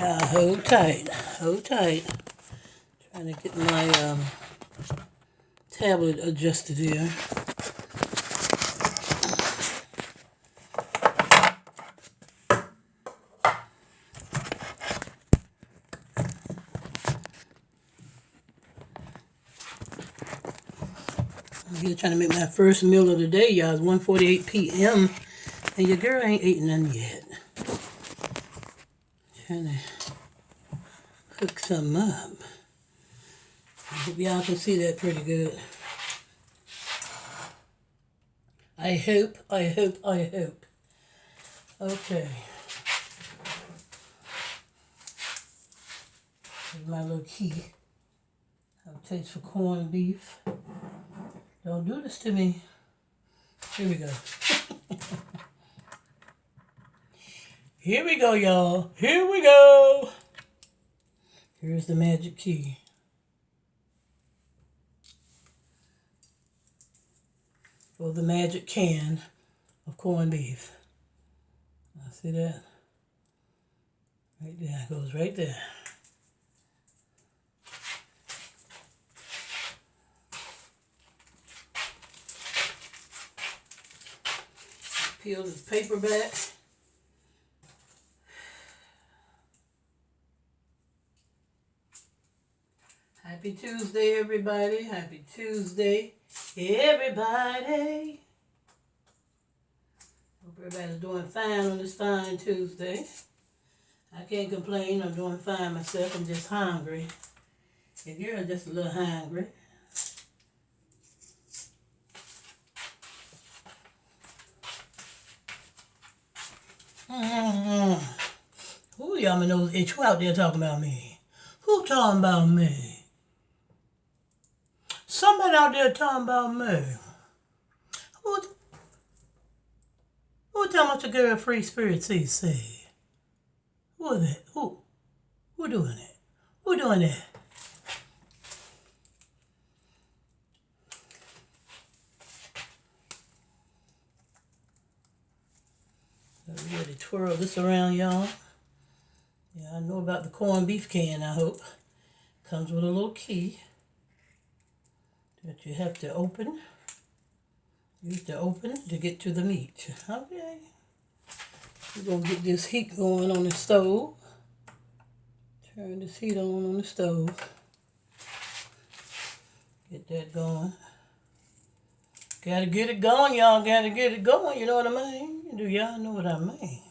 Hold tight. Hold tight. Trying to get my tablet adjusted here. I'm here trying to make my first meal of the day, y'all. It's 1:48 p.m. and your girl ain't eating none yet. Trying to cook something up. I hope y'all can see that pretty good. I hope. Okay. Here's my little key. How it tastes for corned beef. Don't do this to me. Here we go. Here we go, y'all. Here we go. Here's the magic key. Or the magic can of corned beef. Now, see that? Right there. It goes right there. Peel this paper back. Happy Tuesday, everybody. Happy Tuesday, everybody. Hope everybody's doing fine on this fine Tuesday. I can't complain. I'm doing fine myself. I'm just hungry. If you're just a little hungry. Who y'all knows itch? Who out there talking about me? Who talking about me? Somebody out there talking about me. Who tell much a girl free spirit say? Who is that? Who doing it? Who doing that? We ready to twirl this around, y'all. Yeah, I know about the corned beef can, I hope. Comes with a little key that you have to open. Use to open to get to the meat. Okay. We're going to get this heat going on the stove. Turn this heat on the stove. Get that going. Gotta get it going, y'all. Gotta get it going. You know what I mean? Do y'all know what I mean?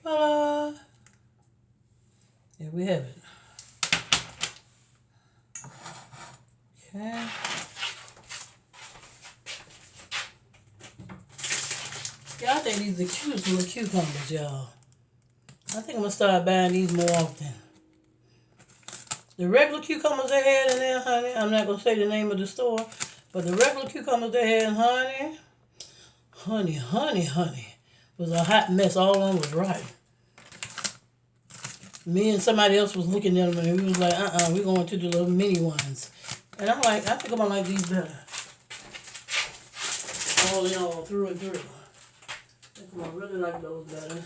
Ta-da! There we have it. Okay. Yeah, I think these are cute little cucumbers, y'all. I think I'm going to start buying these more often. The regular cucumbers they had in there, honey, I'm not going to say the name of the store, but the regular cucumbers they had, honey, was a hot mess. All of them was rotten. Me and somebody else was looking at them and we was like, we're going to the little mini ones. And I'm like, I think I'm going to like these better. All in all, through and through. I think I'm going to really like those better.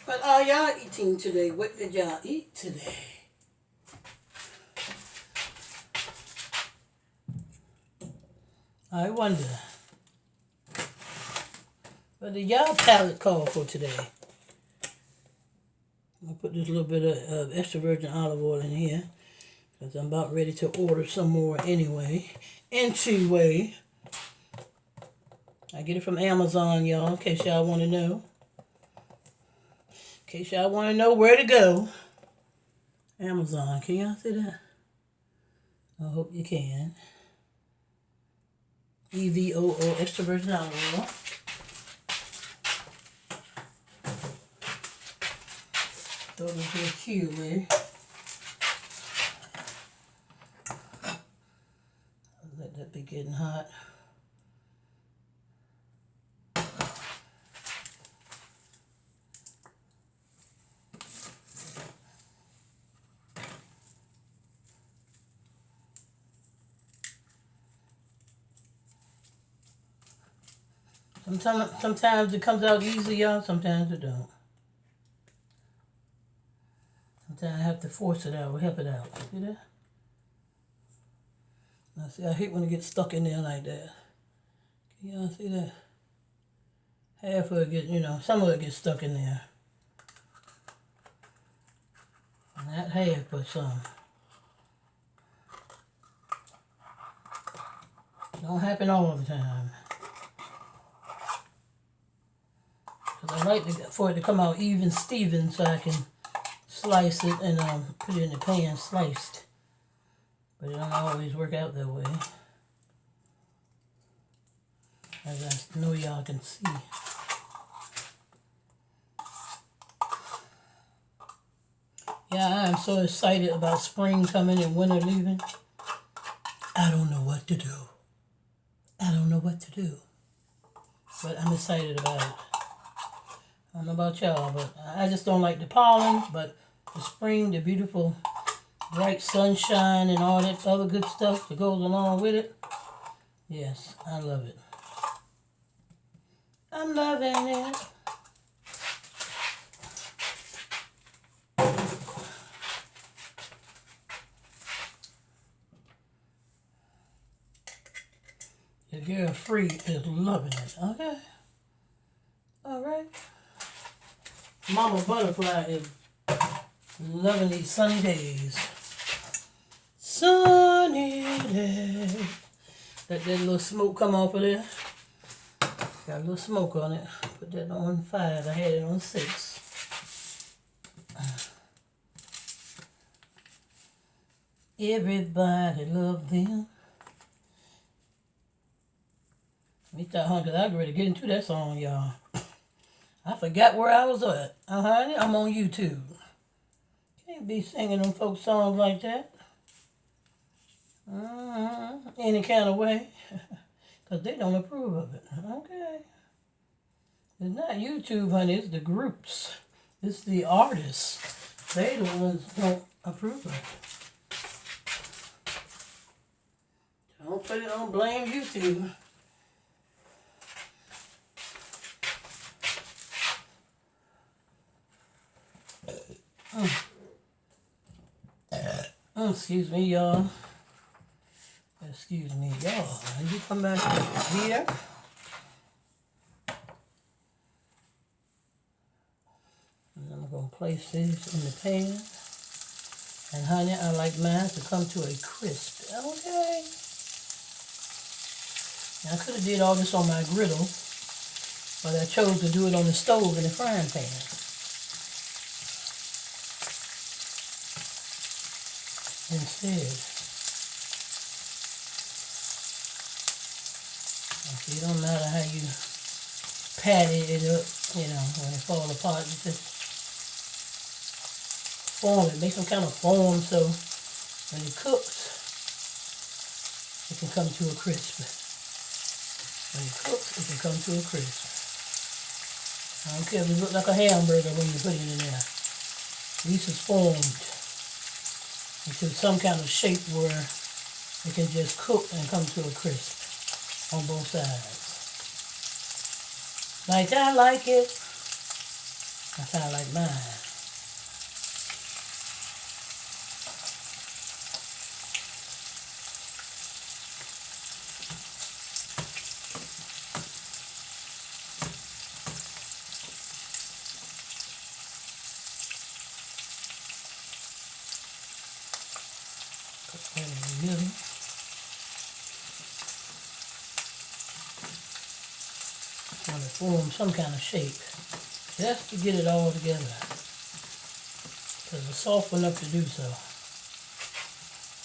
What are y'all eating today? What did y'all eat today? I wonder. What did y'all palate call for today? I'll put this little bit of extra virgin olive oil in here because I'm about ready to order some more anyway. Anyway, I get it from Amazon, y'all, in case y'all want to know. In case y'all want to know where to go. Amazon. Can y'all see that? I hope you can. EVOO extra virgin olive oil. Throw it into a cube there. Let that be getting hot. Sometimes it comes out easy, y'all. Sometimes it don't. Sometimes I have to force it out or help it out. See that? Now see, I hate when it gets stuck in there like that. Can y'all see that? Half of it gets, some of it gets stuck in there. Not half, but some. Don't happen all the time. Because I like for it to come out even Steven so I can slice it and put it in the pan sliced. But it don't always work out that way. As I know y'all can see. Yeah, I am so excited about spring coming and winter leaving. I don't know what to do. I don't know what to do. But I'm excited about it. I don't know about y'all, but I just don't like the pollen, but the spring, the beautiful bright sunshine and all that other good stuff that goes along with it. Yes, I love it. I'm loving it. Your girl Free is loving it. Okay. All right. Mama Butterfly is loving these sunny days. Sunny days. Let that little smoke come off of there. Got a little smoke on it. Put that on 5. I had it on 6. Everybody love them. Let me start humming because I was ready to get into that song, y'all. I forgot where I was at. Honey, I'm on YouTube. Can't be singing them folk songs like that. Any kind of way. Because they don't approve of it. Okay. It's not YouTube, honey. It's the groups. It's the artists. They the ones who don't approve of it. Don't put it on blame YouTube. Excuse me, y'all. Excuse me, y'all. And you come back here. And I'm going to place this in the pan. And honey, I like mine to come to a crisp. Okay. Now, I could have did all this on my griddle, but I chose to do it on the stove in the frying pan. Instead. So it don't matter how you patty it up, when it falls apart, you just form it, make some kind of form so when it cooks, it can come to a crisp. When it cooks, it can come to a crisp. I don't care if it looks like a hamburger when you put it in there. At least it's formed into some kind of shape where it can just cook and come to a crisp on both sides. Like I like it. That's how I like mine. Put that in the middle. Want to form some kind of shape just to get it all together. Because it's soft enough to do so.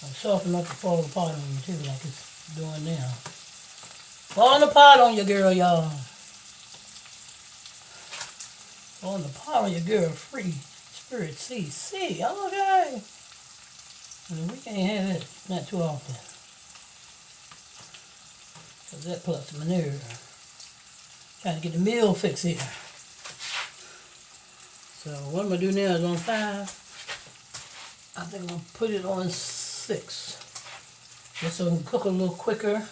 And soft enough to fall apart on you too, like it's doing now. Falling apart on your girl, y'all. Falling apart on your girl, free spirit, see, okay. And we can't have it, not too often. Because that plucks my nerve. Trying to get the meal fix here. So what I'm going to do now is on 5. I think I'm going to put it on 6. Just so it can cook a little quicker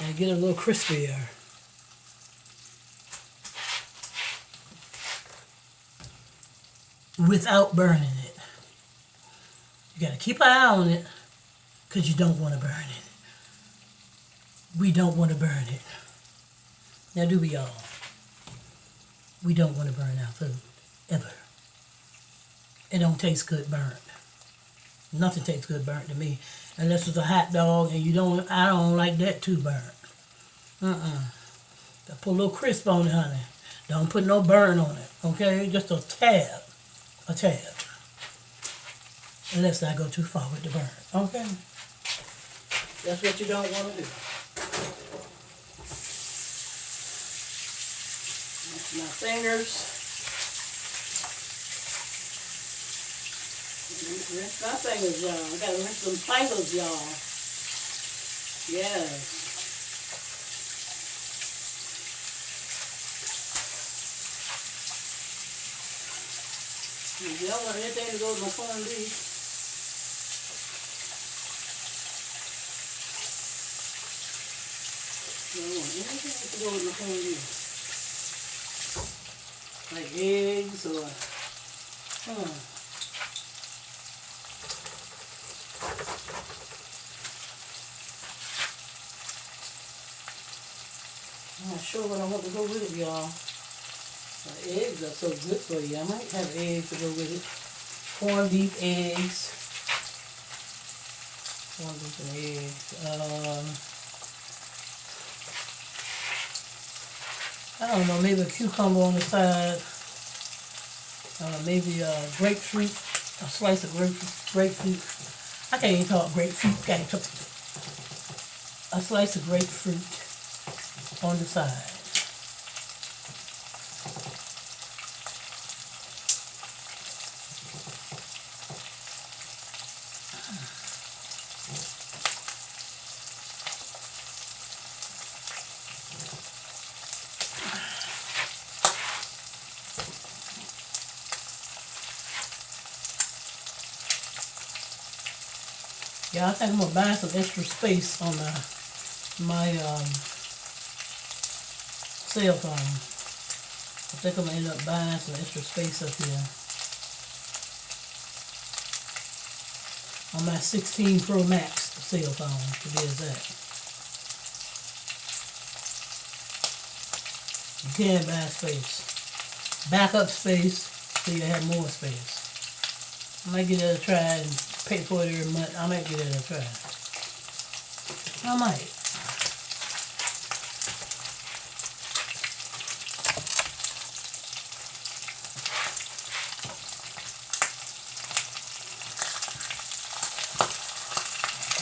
and get a little crispier. Without burning it. You got to keep an eye on it because you don't want to burn it. We don't want to burn it. Now do we all? We don't want to burn our food. Ever. It don't taste good burnt. Nothing tastes good burnt to me. Unless it's a hot dog and I don't like that too burnt. Put a little crisp on it, honey. Don't put no burn on it, okay? Just a tad. A tad. Unless I go too far with the burn, okay? That's what you don't want to do. That's my fingers. Rinse my fingers, y'all. I gotta rinse them fingers, y'all. Yes. If y'all want anything to go to my corned beef, you don't want anything to go with my corned beef. Like eggs or I'm not sure what I want to go with it, y'all. Eggs are so good for you. I might have eggs to go with it. Corned beef, eggs. Corned beef and eggs. I don't know, maybe a cucumber on the side. Maybe grapefruit. A slice of grapefruit. I can't even talk grapefruit. A slice of grapefruit on the side. Yeah, I think I'm gonna buy some extra space on my cell phone. I think I'm gonna end up buying some extra space up here on my 16 Pro Max cell phone. To be exact, you can buy space, backup space, so you have more space. I might give that a try and pay for it every month. I might give that a try. I might.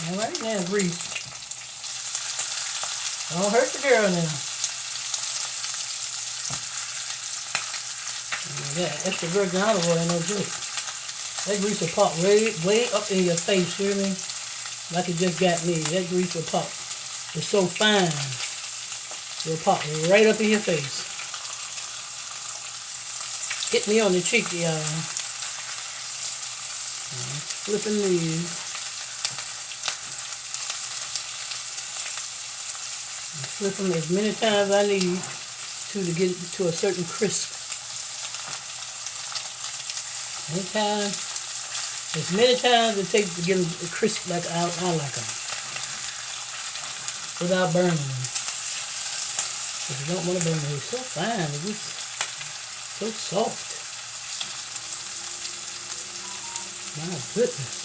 Alright now, grease. Don't hurt the girl now. Yeah, extra virgin olive oil ain't no good. That grease will pop way up in your face, you hear me? Like it just got me. That grease will pop. It's so fine. It'll pop right up in your face. Hit me on the cheek, y'all. Flipping these. Flip them as many times as I need to get it to a certain crisp. As many times it takes to get them crisp like I like them, without burning them. Because you don't want to burn them. They're so fine. They're just so soft. My goodness.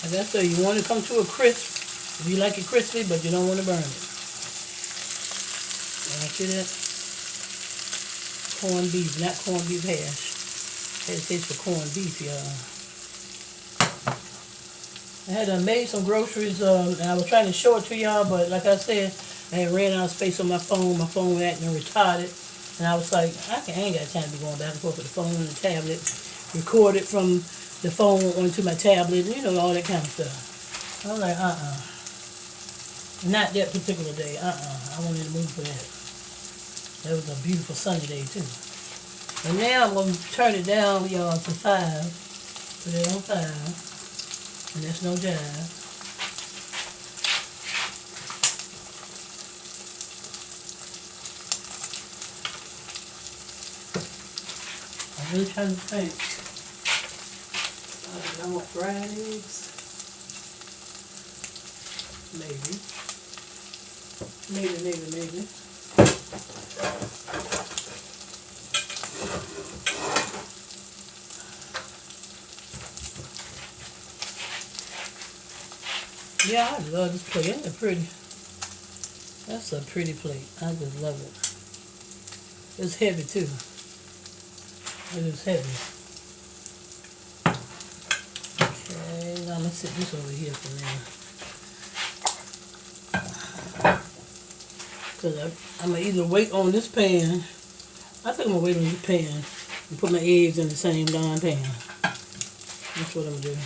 Like I say, you want to come to a crisp. If you like it crispy, but you don't want to burn it. Y'all see that? Corned beef, not corned beef hash. Had to taste for corned beef, y'all. I had made some groceries, and I was trying to show it to y'all, but like I said, I had ran out of space on my phone. My phone was acting retarded. And I was like, I ain't got time to be going back and forth with the phone and the tablet. Record it from the phone onto my tablet, you know, all that kind of stuff. I was like, Not that particular day, I wanted to move for that. That was a beautiful sunny day, too. And now I'm going to turn it down, y'all, to 5. Put it on 5. And that's no jive. I'm really trying to think. I want fried eggs. Maybe. Maybe. Yeah, I love this plate. Isn't it pretty? That's a pretty plate. I just love it. It's heavy too. It is heavy. Okay, now I'm gonna sit this over here for now. Because I'm gonna either wait on this pan. I think I'm gonna wait on this pan and put my eggs in the same darn pan. That's what I'm gonna do.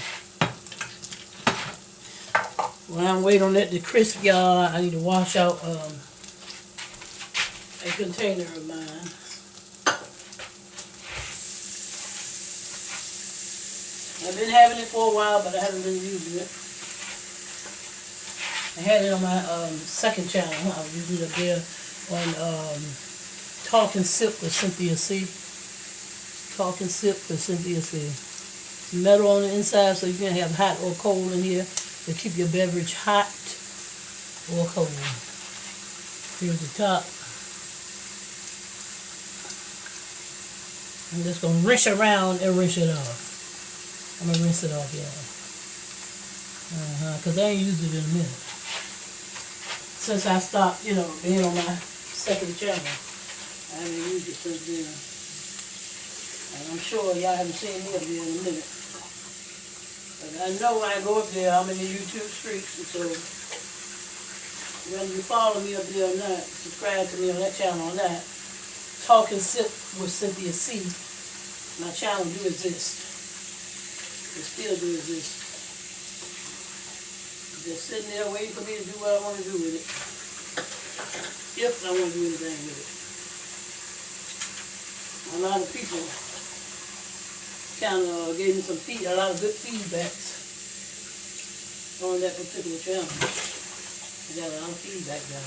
While I'm waiting on that to crisp, y'all, I need to wash out a container of mine. I've been having it for a while, but I haven't been using it. I had it on my second channel. I was using it up there on Talking Sip with Cynthia C. Talking Sip with Cynthia C. Metal on the inside so you can have hot or cold in here to keep your beverage hot or cold. Here's the top. I'm just going to rinse around and rinse it off. I'm going to rinse it off, y'all. Because I ain't used it in a minute. Since I stopped, you know, being on my second channel. I haven't used it since then. And I'm sure y'all haven't seen me up there in a minute. But I know when I go up there, I'm in the YouTube streets. And so, whether you follow me up there or not, subscribe to me on that channel or not, Talking Sip with Cynthia C. My channel do exist. It still do exist. Just sitting there waiting for me to do what I want to do with it. If I want to do anything with it. A lot of people kind of gave me a lot of good feedbacks on that particular channel. I got a lot of feedback down.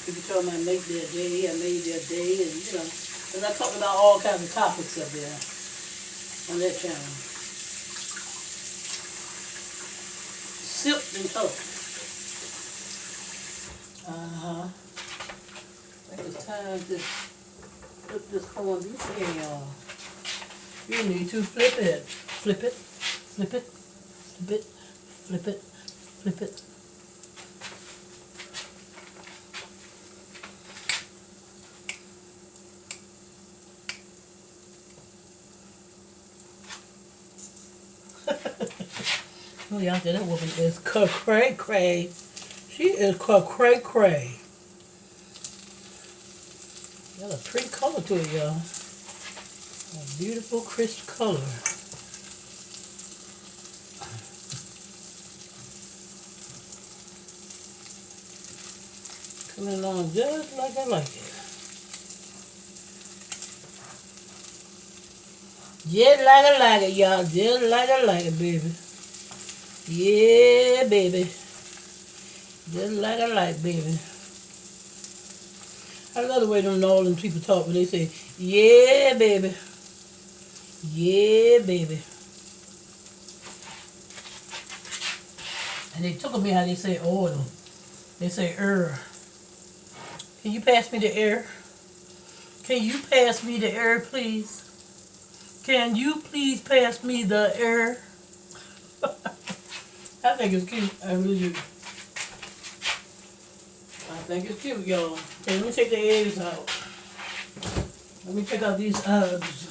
People told me I made their day, and you know, because I talked about all kinds of topics up there on that channel. Sipped and talked. I think it's time to flip this corned beef in, y'all. You need to flip it. Flip it. Flip it. Flip it. Flip it. Flip it. Oh, y'all said that woman is cray-cray. She is cray-cray. Got a pretty color to it, y'all. A beautiful, crisp color. Coming along just like I like it. Just like I like it, y'all. Just like I like it, baby. Yeah, baby. Just like I like, baby. I love the way them New Orleans people talk when they say, yeah, baby. Yeah, baby. And they took me how they say oil. They say Can you pass me the air? Can you pass me the air, please? Can you please pass me the air? I think it's cute. I really do. I think it's cute, y'all. Okay, let me take the eggs out. Let me check out these herbs.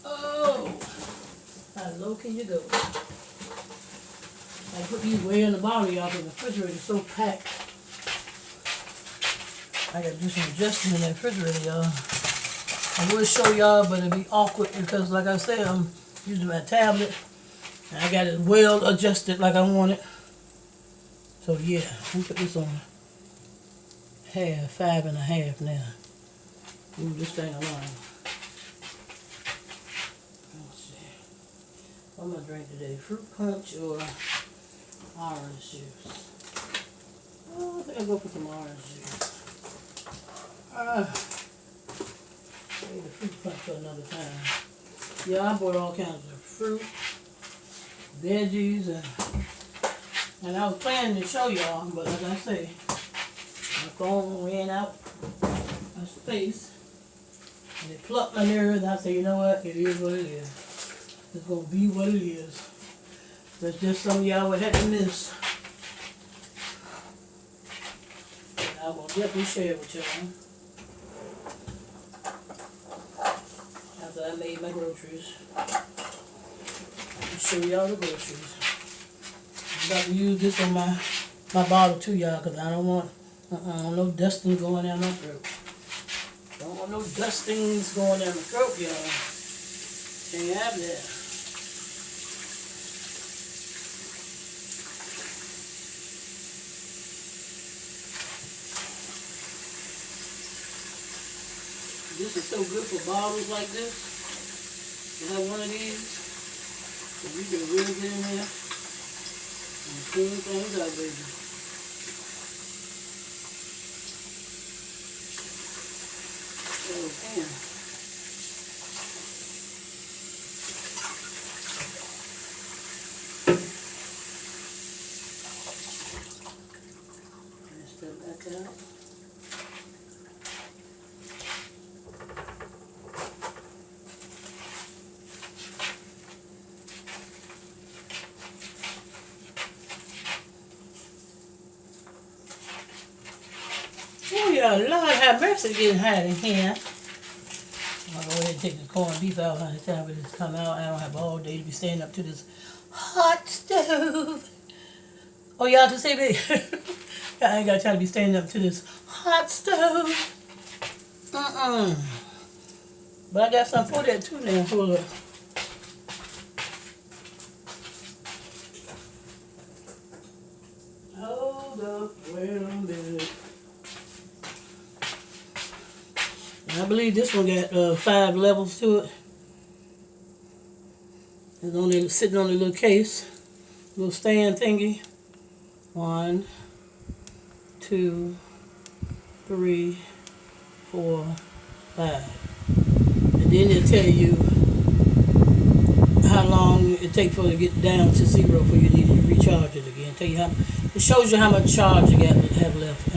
Oh, how low can you go? I put these way in the bottom, y'all, because the refrigerator is so packed. I gotta do some adjusting in that refrigerator, y'all. I would show y'all, but it'd be awkward because, like I said, I'm using my tablet. And I got it well adjusted like I want it. So yeah, let me put this on half, 5.5 now. Move this thing along. Let's see. What am I drink today? Fruit punch or orange juice? Oh, I think I'll go for some orange juice. Save the fruit punch for another time. Yeah, I bought all kinds of fruit, veggies, and I was planning to show y'all, but like I say, my phone ran out of space, and it plucked my nerves, and I said, you know what, it is what it is. It's going to be what it is. That's just something y'all would have to miss. And I will definitely share with y'all. After I made my groceries. I'll show y'all the groceries. I'm about to use this on my bottle too, y'all, because I don't want no dusting going down my throat. Don't want no dustings going down my throat, y'all. Can't have that. This is so good for bottles like this. You have one of these, so you can really get in there and clean things out, baby. Oh, damn. Let's step back out. Oh yeah, Lord have mercy, getting hot in here. I'll go ahead and take the corned beef out by the time it just come out. I don't have all day to be standing up to this hot stove. Oh, y'all can see me. I ain't got time to be standing up to this hot stove. But I got something for that too now. Hold up. Hold up, wait a minute. I believe this one got 5 levels to it. It's only sitting on the little case, little stand thingy. 1, 2, 3, 4, 5. And then it'll tell you how long it takes for it to get down to 0 before you need to recharge it again. Tell you how it shows you how much charge you have left.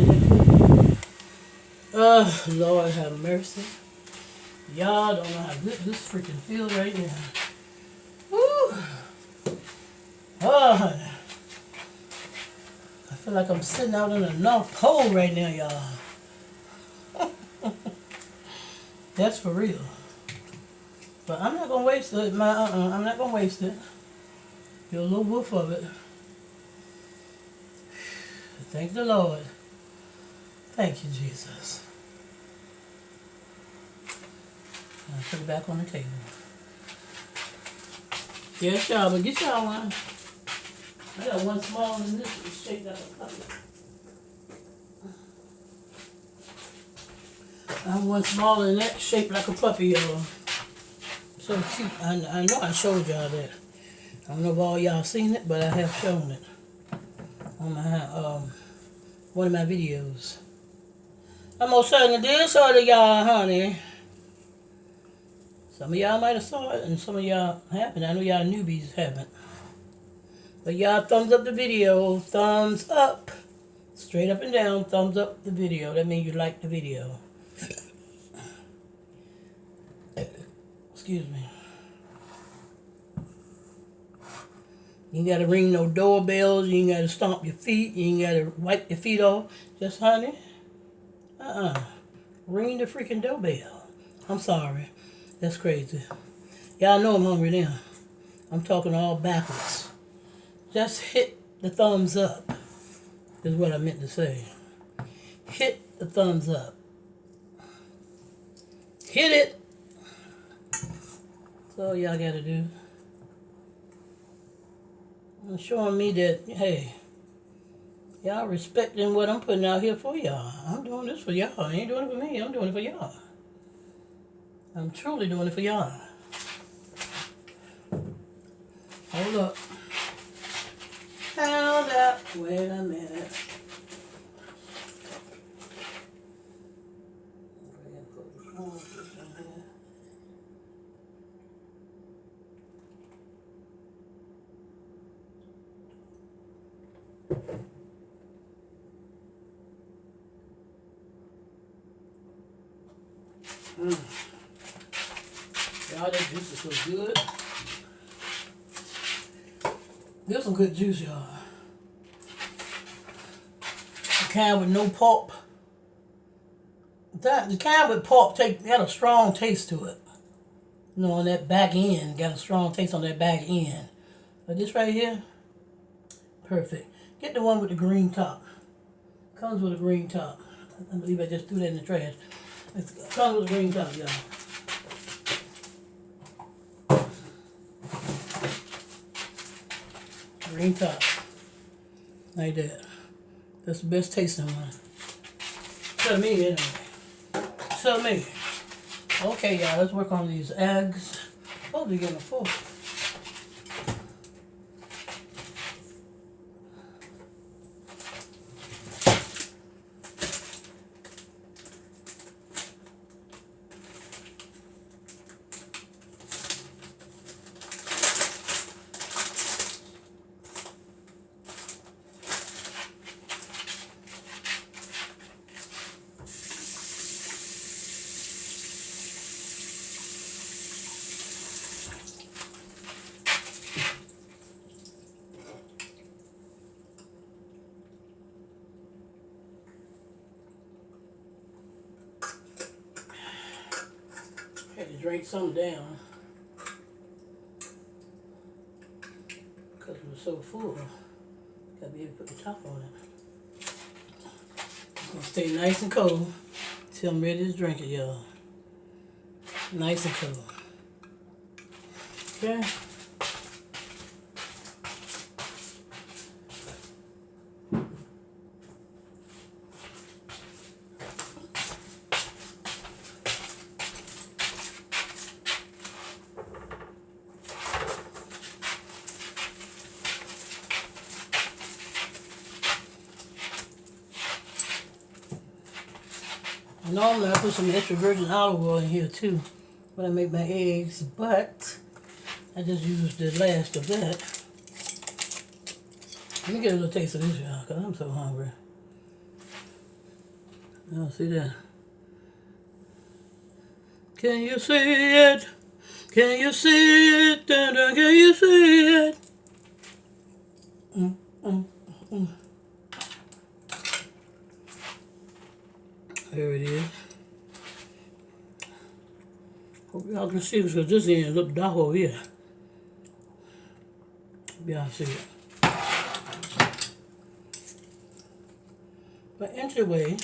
Lord have mercy. Y'all don't know how good this freaking feels right now. Woo! Oh, I feel like I'm sitting out in the North Pole right now, y'all. That's for real. But I'm not gonna waste it. I'm not gonna waste it. Get a little woof of it. Thank the Lord. Thank you, Jesus. I'll put it back on the table. Yes, y'all, but get y'all one. I got one small and this is shaped like a puppy. I have one smaller than that shaped like a puppy, y'all. So cute. I know I showed y'all that. I don't know if all y'all seen it, but I have shown it on my one of my videos. I'm most certainly did show it to y'all, honey. Some of y'all might have saw it, and some of y'all haven't. I know y'all newbies haven't. But y'all thumbs up the video. Thumbs up. Straight up and down. Thumbs up the video. That means you like the video. Excuse me. You ain't gotta ring no doorbells. You ain't gotta stomp your feet. You ain't gotta wipe your feet off. Just, honey, ring the freaking doorbell. I'm sorry. That's crazy. Y'all know I'm hungry now. I'm talking all backwards. Just hit the thumbs up is what I meant to say. Hit the thumbs up. Hit it. That's all y'all gotta do. And showing me that, hey, y'all respecting what I'm putting out here for y'all. I'm doing this for y'all. I ain't doing it for me. I'm doing it for y'all. I'm truly doing it for y'all. Hold up. Hold up. Wait a minute. Y'all, that juice is so good. This some good juice, y'all. The kind with no pulp. The kind with pulp got a strong taste to it. You know, on that back end, got a strong taste on that back end. But this right here, perfect. Get the one with the green top. Comes with a green top. I believe I just threw that in the trash. It comes with a green top, y'all. Green top. Like that. That's the best tasting one. To me, anyway. To me. Okay, y'all, let's work on these eggs. Oh, they're getting full. Had to drink some down because it was so full. Gotta be able to put the top on it. It's gonna stay nice and cold till I'm ready to drink it, y'all. Nice and cold. Okay. Normally I put some extra virgin olive oil in here too when I make my eggs, but I just used the last of that. Let me get a little taste of this, y'all, because I'm so hungry. Y'all see that? Can you see it? Can you see it? Can you see it? There it is. Hope y'all can see this because this end look dark over here. Hope y'all see it. But anyway,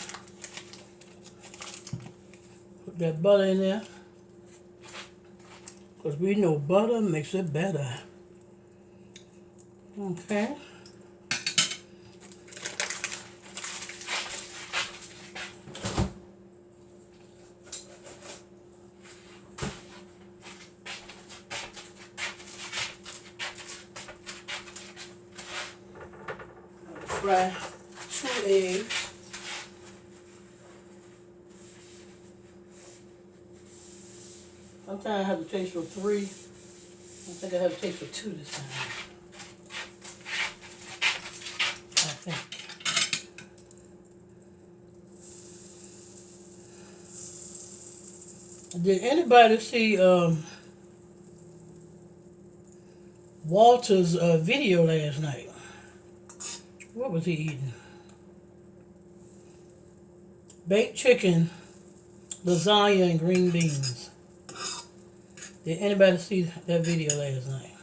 put that butter in there. Because we know butter makes it better. Okay. Fry 2 eggs. Sometimes I have to taste for 3. I think I have to taste for 2 this time. I think. Did anybody see Walter's video last night. What was he eating? Baked chicken, lasagna, and green beans. Did anybody see that video last night?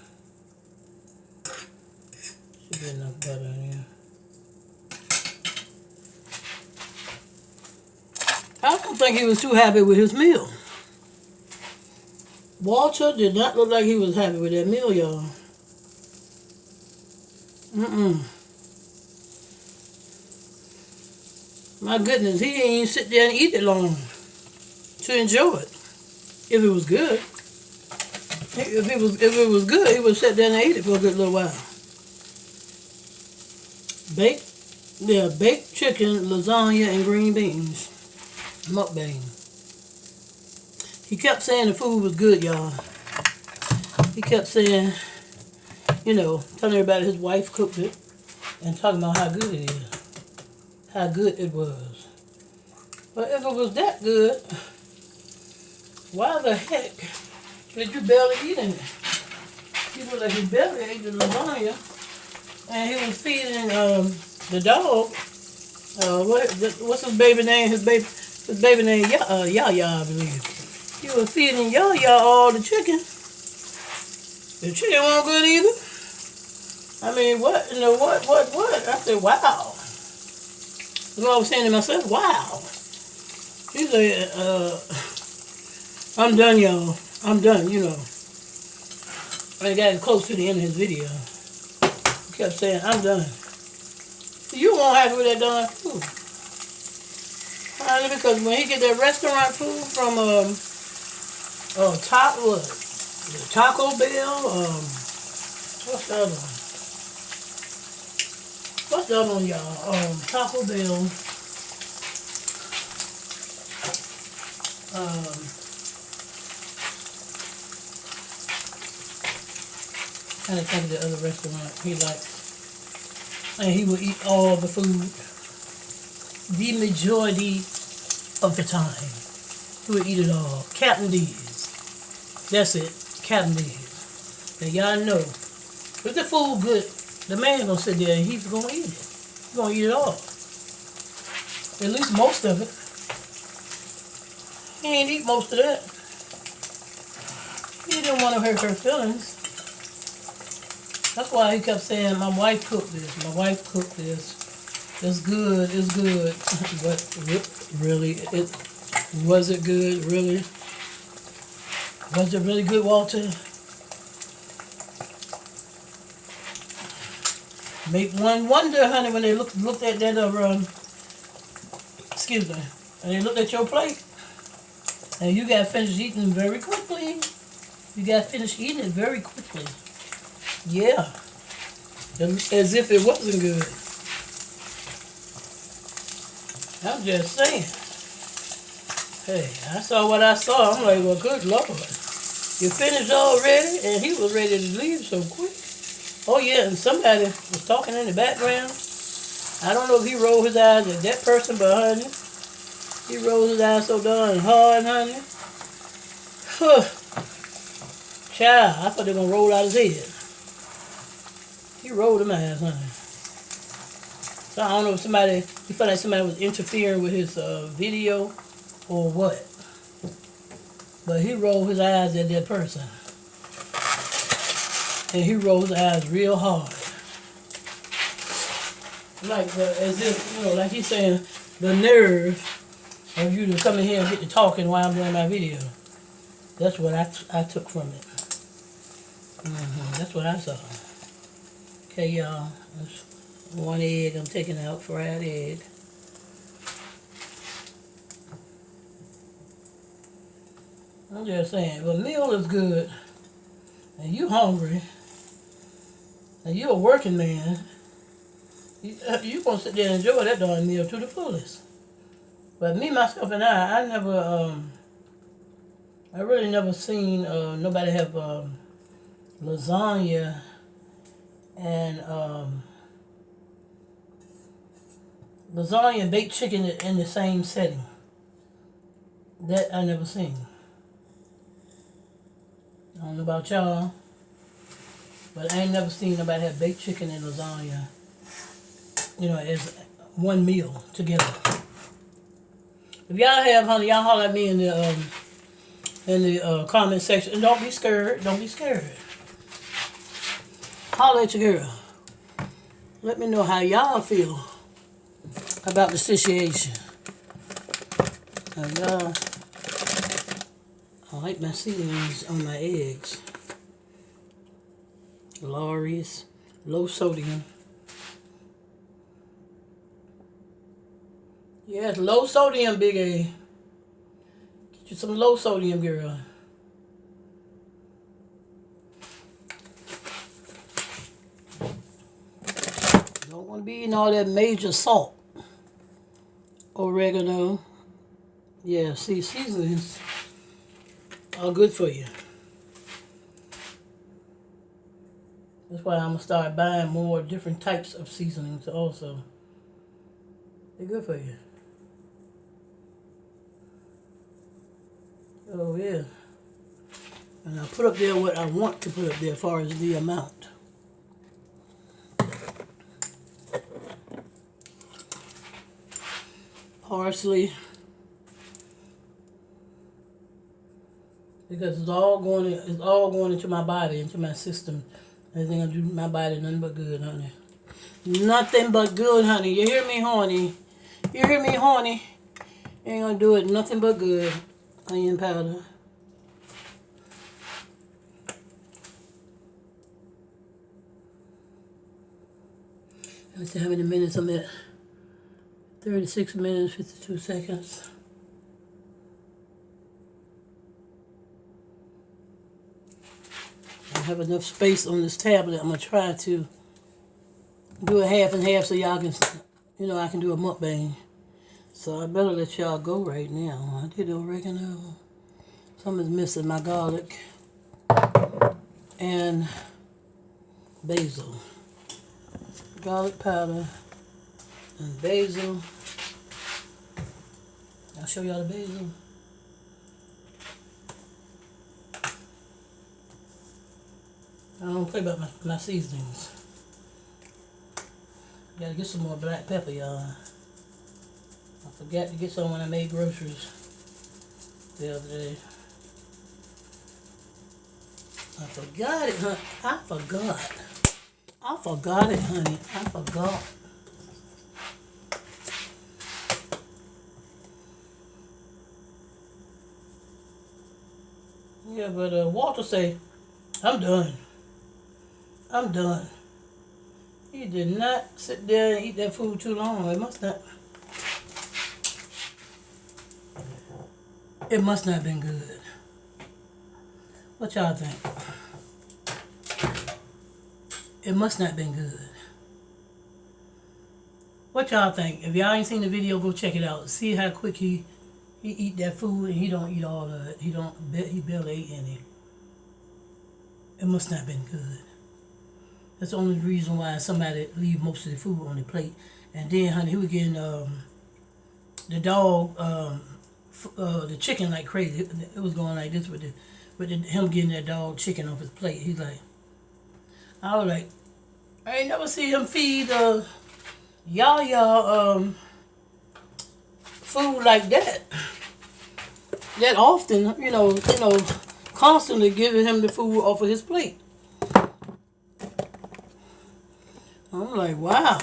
Should be enough butter in here. I don't think he was too happy with his meal. Walter did not look like he was happy with that meal, y'all. My goodness, he didn't even sit there and eat it long to enjoy it. If it was good. If it was good, he would sit there and eat it for a good little while. Baked chicken, lasagna, and green beans. Mukbang. He kept saying the food was good, y'all. He kept saying, you know, telling everybody his wife cooked it and talking about how good it is. How good it was. But if it was that good, why the heck did you barely eat it? He looked like he barely ate the lasagna, and he was feeding the dog. What's his baby name? His baby name Yaya, I believe. He was feeding Yaya all the chicken. The chicken wasn't good either. I mean, what? I said, wow. That's what I was saying to myself. Wow. He said, I'm done, y'all. I'm done, you know. I got close to the end of his video. He kept saying, I'm done. You won't have with that darn food. Honey, because when he get that restaurant food from Taco Bell, what's the other one? What's the other one, y'all? Taco Bell. Trying to think of the other restaurant he likes. And he will eat all the food. The majority of the time. He will eat it all. Captain D's. That's it. Captain D's. Now y'all know, if the food good, the man gonna sit there and he's gonna eat it. He's gonna eat it all. At least most of it. He ain't eat most of that. He didn't want to hurt her feelings. That's why he kept saying, my wife cooked this. My wife cooked this. It's good. It's good. But really, was it good? Really? Was it really good, Walter? Make one wonder, honey, when they looked at that, excuse me, and they looked at your plate, and you got finished eating very quickly. You got finished eating it very quickly. Yeah. As if it wasn't good. I'm just saying. Hey, I saw what I saw. I'm like, well, good Lord. You finished already? And he was ready to leave so quick. Oh, yeah, and somebody was talking in the background. I don't know if he rolled his eyes at that person, but, honey, he rolled his eyes so darn hard, honey. Child, I thought they were going to roll out his head. He rolled them eyes, honey. So I don't know if he felt like somebody was interfering with his video or what. But he rolled his eyes at that person. And he rolled his eyes real hard. Like, as if, you know, like he's saying, the nerve of you to come in here and get to talking while I'm doing my video. That's what I took from it. That's what I saw. Okay, y'all. That's one egg I'm taking out, fried egg. I'm just saying, if a meal is good, and you hungry, and you're a working man, you gonna sit there and enjoy that darn meal to the fullest. But me, myself, and I really never seen nobody have lasagna and lasagna and baked chicken in the same setting. That I never seen. I don't know about y'all, But I ain't never seen nobody have baked chicken and lasagna, you know, as one meal together. If y'all have, honey, y'all holler at me in the comment section. And don't be scared. Don't be scared. Holler at your girl. Let me know how y'all feel about the situation. Y'all, I like my seasonings on my eggs. Lawry's, low sodium. Yes, low sodium, Big A. Get you some low sodium, girl. Don't want to be eating all that major salt. Oregano. Yeah, see, seasonings are good for you. That's why I'm going to start buying more different types of seasonings also. They're good for you. Oh, yeah. And I'll put up there what I want to put up there as far as the amount. Parsley. Because it's all going into my body, into my system. Everything I do to my body, nothing but good, honey. Nothing but good, honey. You hear me, honey? You hear me, honey? Ain't gonna do it nothing but good. Onion powder. Let me see how many minutes I'm at. 36 minutes, 52 seconds. I have enough space on this tablet. I'm going to try to do a half and half so y'all can, you know, I can do a mukbang. So I better let y'all go right now. I did oregano. Something's missing, my garlic and basil. Garlic powder and basil. I'll show y'all the basil. I don't play about my seasonings. Gotta get some more black pepper, y'all. I forgot to get some when I made groceries the other day. I forgot it, honey. I forgot it, honey. I forgot. Yeah, but Walter say, I'm done. I'm done. He did not sit there and eat that food too long. It must not have been good. What y'all think? It must not have been good. What y'all think? If y'all ain't seen the video, go check it out. See how quick he eat that food, and he don't eat all of it. He barely ate any. It must not have been good. That's the only reason why somebody leave most of the food on the plate. And then, honey, he was getting the dog, the chicken like crazy. It was going like this with him getting that dog chicken off his plate. He's like, I was like, I ain't never see him feed y'all food like that often. You know, constantly giving him the food off of his plate. I'm like, wow.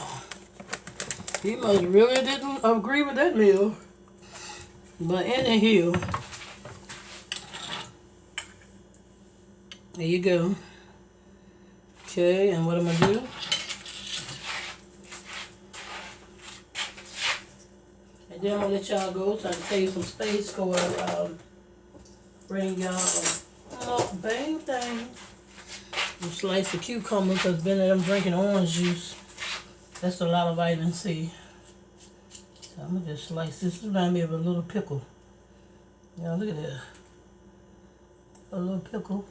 He must really didn't agree with that meal. But anyhow, there you go. Okay, and what I'm going to do? And then I'm going to let y'all go so I can save some space for bring y'all a mukbang thing. You slice the cucumber because I'm drinking orange juice. That's a lot of vitamin C. So I'm going to just slice this. This reminds me of a little pickle. Y'all look at that. A little pickle.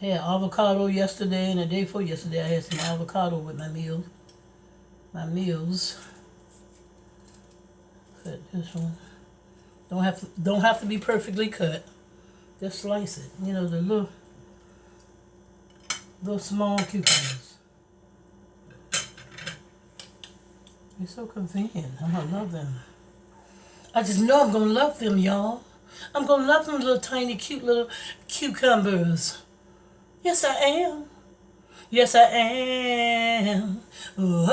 I had avocado yesterday, and the day before yesterday I had some avocado with my meals. Cut this one. Don't have to be perfectly cut. Just slice it. You know, the little small cucumbers. They're so convenient. I'm gonna love them. I just know I'm gonna love them, y'all. I'm gonna love them little tiny cute little cucumbers. Yes, I am. Yes, I am. Whoa.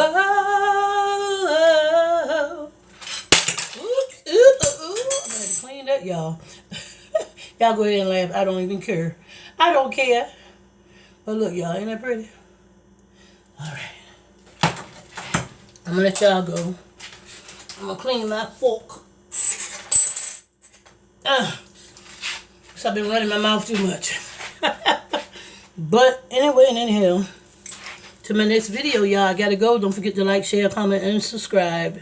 Ooh, ooh, ooh. I'm gonna have to clean that, y'all. Y'all go ahead and laugh. I don't even care. I don't care. But look, y'all, ain't that pretty? Alright. I'm gonna let y'all go. I'm gonna clean my fork. Cause I've been running my mouth too much. But anyway and anyhow, to my next video, y'all, I gotta go. Don't forget to like, share, comment, and subscribe.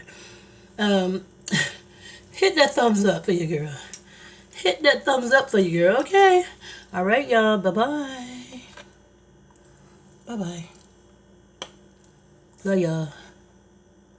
Hit that thumbs up for your girl. Hit that thumbs up for your girl, okay? Alright, y'all. Bye-bye. Bye-bye. Love y'all.